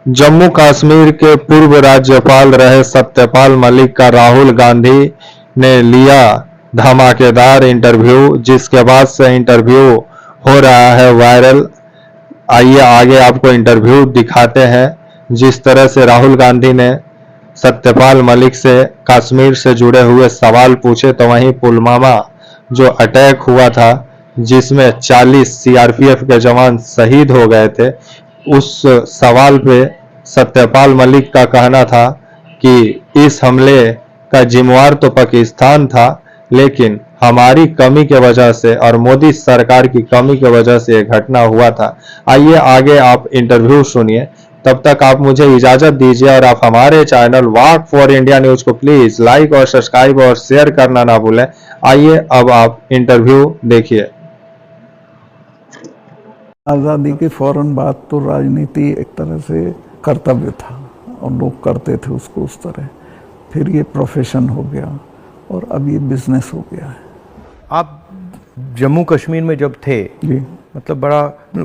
जम्मू कश्मीर के पूर्व राज्यपाल रहे सत्यपाल मलिक का राहुल गांधी ने लिया धमाकेदार इंटरव्यू, जिसके बाद से इंटरव्यू हो रहा है वायरल। आइए आगे आपको इंटरव्यू दिखाते हैं। जिस तरह से राहुल गांधी ने सत्यपाल मलिक से कश्मीर से जुड़े हुए सवाल पूछे, तो वहीं पुलवामा जो अटैक हुआ था जिसमें 40 सीआरपीएफ के जवान शहीद हो गए थे, उस सवाल पे सत्यपाल मलिक का कहना था कि इस हमले का जिम्मेवार तो पाकिस्तान था, लेकिन हमारी कमी की वजह से और मोदी सरकार की कमी की वजह से यह घटना हुआ था। आइए आगे आप इंटरव्यू सुनिए। तब तक आप मुझे इजाजत दीजिए और आप हमारे channel walk for India news को प्लीज लाइक और सब्सक्राइब और शेयर करना ना भूलें। आइए अब आप इंटरव्यू देखिए। आज़ादी के फौरन बाद तो राजनीति एक तरह से कर्तव्य था और लोग करते थे उसको उस तरह, फिर ये प्रोफेशन हो गया और अब ये बिजनेस हो गया है। आप जम्मू कश्मीर में जब थे, जी, मतलब बड़ा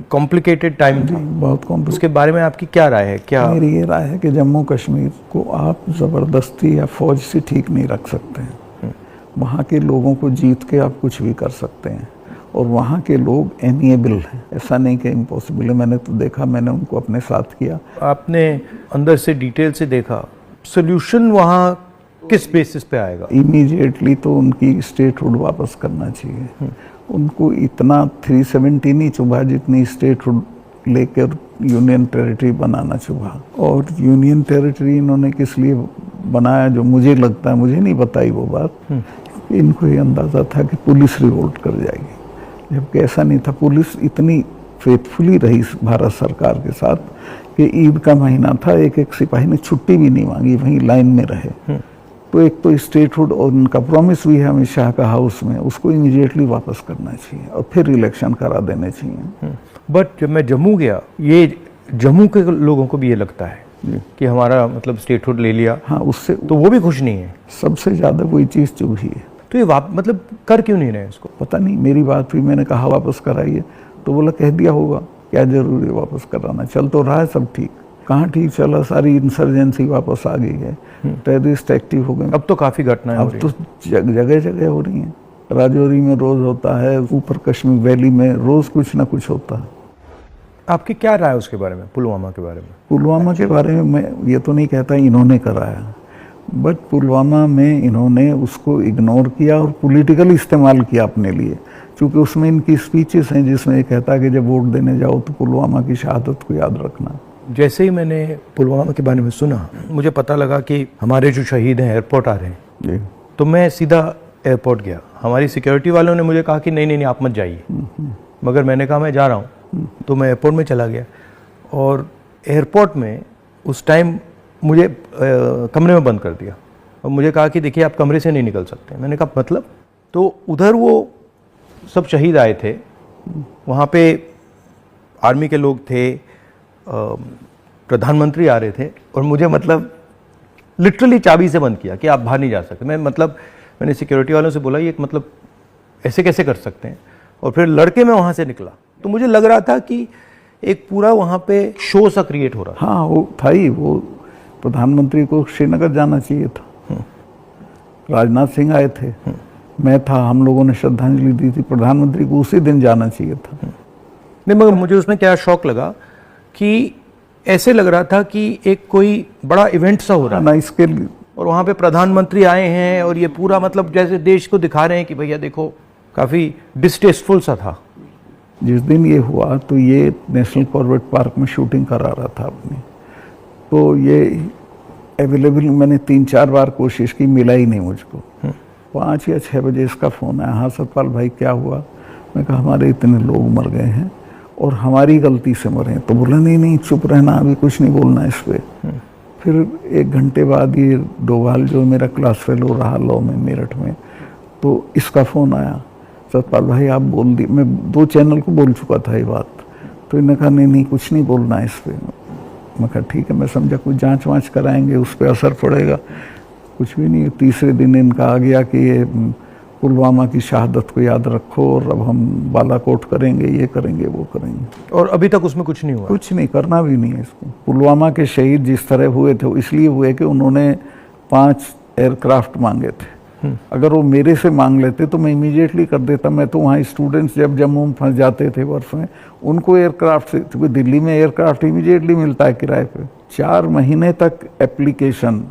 कॉम्प्लिकेटेड टाइम था, बहुत कॉम्प्लिकेटेड। उसके बारे में आपकी क्या राय है? क्या मेरी ये राय है कि जम्मू कश्मीर को आप ज़बरदस्ती या फौज से ठीक नहीं रख सकते हैं। वहाँ के लोगों को जीत के आप कुछ भी कर सकते हैं और वहाँ के लोग एमिएबल हैं, ऐसा नहीं कि इम्पॉसिबल है। मैंने तो देखा, मैंने उनको अपने साथ किया। आपने अंदर से डिटेल से देखा, सोल्यूशन वहाँ किस बेसिस पे आएगा? इमीडिएटली तो उनकी स्टेटहुड वापस करना चाहिए। उनको इतना 370 नहीं चुभा जितनी स्टेटहुड लेकर यूनियन टेरिटरी बनाना चुभा। और यूनियन टेरिटरी इन्होंने किस लिए बनाया, जो मुझे लगता है, मुझे नहीं बताई वो बात, इनको ये अंदाज़ा था कि पुलिस रिवोल्ट कर जाएगी, जबकि ऐसा नहीं था। पुलिस इतनी फेथफुली रही भारत सरकार के साथ कि ईद का महीना था, एक एक सिपाही ने छुट्टी भी नहीं मांगी, वहीं लाइन में रहे। तो एक तो स्टेटहुड और उनका प्रॉमिस भी है अमित शाह का हाउस में, उसको इमीडिएटली वापस करना चाहिए और फिर इलेक्शन करा देने चाहिए। बट जब मैं जम्मू गया, ये जम्मू के लोगों को भी ये लगता है कि हमारा मतलब स्टेटहुड ले लिया। हाँ, उससे तो वो भी खुश नहीं है। सबसे ज़्यादा वही चीज़ चुभी है। तो ये मतलब कर क्यों नहीं रहे इसको? पता नहीं, मेरी बात हुई, मैंने कहा वापस कराइए, तो बोला कह दिया होगा, क्या जरूरी है वापस कराना, चल तो रहा है सब ठीक। कहाँ ठीक चला, सारी इंसर्जेंसी वापस आ गई है, टेररिस्ट एक्टिव हो गए। अब तो काफ़ी घटनाएं हो अब रही तो जगह जगह हो रही हैं। राजौरी में रोज़ होता है, ऊपर कश्मीर वैली में रोज़ कुछ ना कुछ होता है। आपकी क्या राय है उसके बारे में, पुलवामा के बारे में? पुलवामा के बारे में मैं ये तो नहीं कहता इन्होंने कराया, बट पुलवामा में इन्होंने उसको इग्नोर किया और पॉलिटिकल इस्तेमाल किया अपने लिए, क्योंकि उसमें इनकी स्पीचेस हैं जिसमें ये कहता है कि जब वोट देने जाओ तो पुलवामा की शहादत को याद रखना। जैसे ही मैंने पुलवामा के बारे में सुना, मुझे पता लगा कि हमारे जो शहीद हैं एयरपोर्ट आ रहे हैं जी। तो मैं सीधा एयरपोर्ट गया। हमारी सिक्योरिटी वालों ने मुझे कहा कि नहीं नहीं नहीं आप मत जाइए, मगर मैंने कहा मैं जा रहा हूँ। तो मैं एयरपोर्ट में चला गया और एयरपोर्ट में उस टाइम मुझे कमरे में बंद कर दिया और मुझे कहा कि देखिए आप कमरे से नहीं निकल सकते। मैंने कहा मतलब? तो उधर वो सब शहीद आए थे, वहाँ पे आर्मी के लोग थे, प्रधानमंत्री आ रहे थे और मुझे मतलब लिटरली चाबी से बंद किया कि आप बाहर नहीं जा सकते। मैंने सिक्योरिटी वालों से बोला ये मतलब ऐसे कैसे कर सकते हैं, और फिर लड़के मैं वहाँ से निकला तो मुझे लग रहा था कि एक पूरा वहाँ पे शो सा क्रिएट हो रहा था। हाँ, वो था ही, वो प्रधानमंत्री को श्रीनगर जाना चाहिए था। राजनाथ सिंह आए थे, मैं था, हम लोगों ने श्रद्धांजलि दी थी। प्रधानमंत्री को उसी दिन जाना चाहिए था। नहीं, मगर मुझे उसमें क्या शौक लगा कि ऐसे लग रहा था कि एक कोई बड़ा इवेंट सा हो रहा है ना इसके लिए, और वहाँ पे प्रधानमंत्री आए हैं और ये पूरा मतलब जैसे देश को दिखा रहे हैं कि भैया देखो, काफ़ी डिस्टेस्टफुल सा था। जिस दिन ये हुआ तो ये नेशनल कॉर्बेट पार्क में शूटिंग करा रहा था अपनी, तो ये अवेलेबल, मैंने 3-4 बार कोशिश की, मिला ही नहीं मुझको। 5 या 6 बजे इसका फ़ोन आया, हाँ सतपाल भाई क्या हुआ? मैं कहा हमारे इतने लोग मर गए हैं और हमारी गलती से मरे। तो बोला नहीं नहीं चुप रहना, अभी कुछ नहीं बोलना इस पर। फिर 1 घंटे बाद ये डोभाल जो मेरा क्लास फेलो रहा लॉ में मेरठ में, तो इसका फ़ोन आया, सतपाल भाई आप बोल दी। मैं 2 चैनल को बोल चुका था ये बात, तो इन्होंने कहा नहीं नहीं कुछ नहीं बोलना इस पर। मैं कहा ठीक है, मैं समझा कुछ जांच वाँच कराएंगे, उस पर असर पड़ेगा। कुछ भी नहीं। तीसरे दिन इनका आ गया कि ये पुलवामा की शहादत को याद रखो और अब हम बालाकोट करेंगे, ये करेंगे, वो करेंगे। और अभी तक उसमें कुछ नहीं हुआ? कुछ नहीं, करना भी नहीं है इसको। पुलवामा के शहीद जिस तरह हुए थे वो इसलिए हुए कि उन्होंने 5 एयरक्राफ्ट मांगे थे। अगर वो मेरे से मांग लेते तो मैं इमीडिएटली कर देता। मैं तो वहाँ स्टूडेंट्स जब जम्मू में फंस जाते थे वर्ष में, उनको एयरक्राफ्ट से, क्योंकि दिल्ली में एयरक्राफ्ट इमीडिएटली मिलता है किराए पे। 4 महीने तक एप्लीकेशन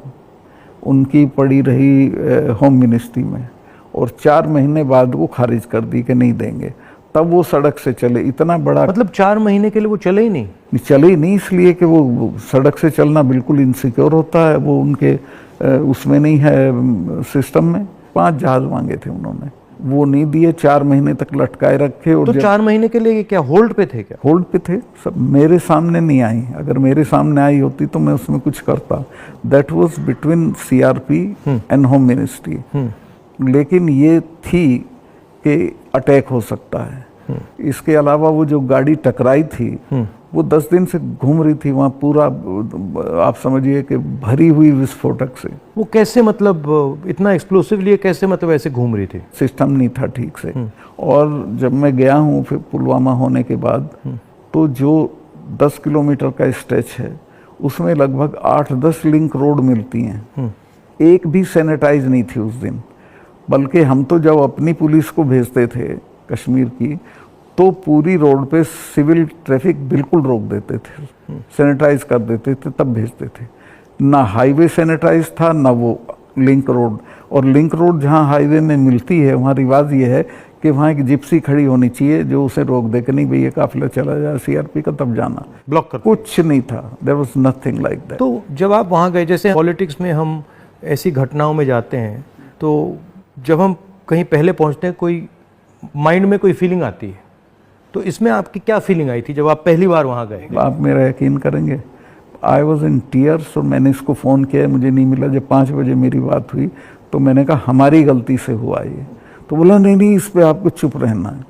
उनकी पड़ी रही होम मिनिस्ट्री में, और 4 महीने बाद वो खारिज कर दी कि नहीं देंगे। तब वो सड़क से चले। इतना बड़ा, मतलब 4 महीने के लिए वो चले ही नहीं? चले ही नहीं, इसलिए कि वो सड़क से चलना बिल्कुल इनसिक्योर होता है, वो उनके उसमें नहीं है सिस्टम में। 5 जहाज मांगे थे उन्होंने, वो नहीं दिए। 4 महीने तक लटकाए रखे। और तो 4 महीने के लिए क्या होल्ड पे थे? क्या होल्ड पे थे? सब मेरे सामने नहीं आई। अगर मेरे सामने आई होती तो मैं उसमें कुछ करता। That was between CRP and home ministry. लेकिन ये थी कि अटैक हो सकता है। इसके अलावा वो जो गाड़ी टकराई थी वो 10 दिन से घूम रही थी वहाँ, पूरा आप समझिए कि भरी हुई विस्फोटक से। वो कैसे, मतलब इतना एक्सप्लोसिवली कैसे, मतलब ऐसे घूम रही थी? सिस्टम नहीं था ठीक से। और जब मैं गया हूँ फिर पुलवामा होने के बाद, तो जो 10 किलोमीटर का स्ट्रेच है उसमें लगभग 8-10 लिंक रोड मिलती हैं। एक भी सैनिटाइज नहीं थी उस दिन। बल्कि हम तो जब अपनी पुलिस को भेजते थे कश्मीर की, तो पूरी रोड पे सिविल ट्रैफिक बिल्कुल रोक देते थे, सैनिटाइज कर देते थे, तब भेजते थे। ना हाईवे सैनिटाइज था, ना वो लिंक रोड। और लिंक रोड जहाँ हाईवे में मिलती है वहाँ रिवाज ये है कि वहाँ एक जिप्सी खड़ी होनी चाहिए जो उसे रोक दे कि नहीं भैया काफिला चला जाए सीआरपी का, तब जाना। ब्लॉक कर कुछ नहीं था, there was nothing like that. तो जब आप वहाँ गए, जैसे पॉलिटिक्स में हम ऐसी घटनाओं में जाते हैं, तो जब हम कहीं पहले पहुँचते हैं, कोई माइंड में कोई फीलिंग आती है, तो इसमें आपकी क्या फीलिंग आई थी जब आप पहली बार वहाँ गए? आप मेरा यकीन करेंगे, आई वॉज इन टीयर्स। और मैंने इसको फ़ोन किया, मुझे नहीं मिला। जब 5 बजे मेरी बात हुई तो मैंने कहा हमारी गलती से हुआ ये। तो बोला नहीं नहीं, इस पर आपको चुप रहना है।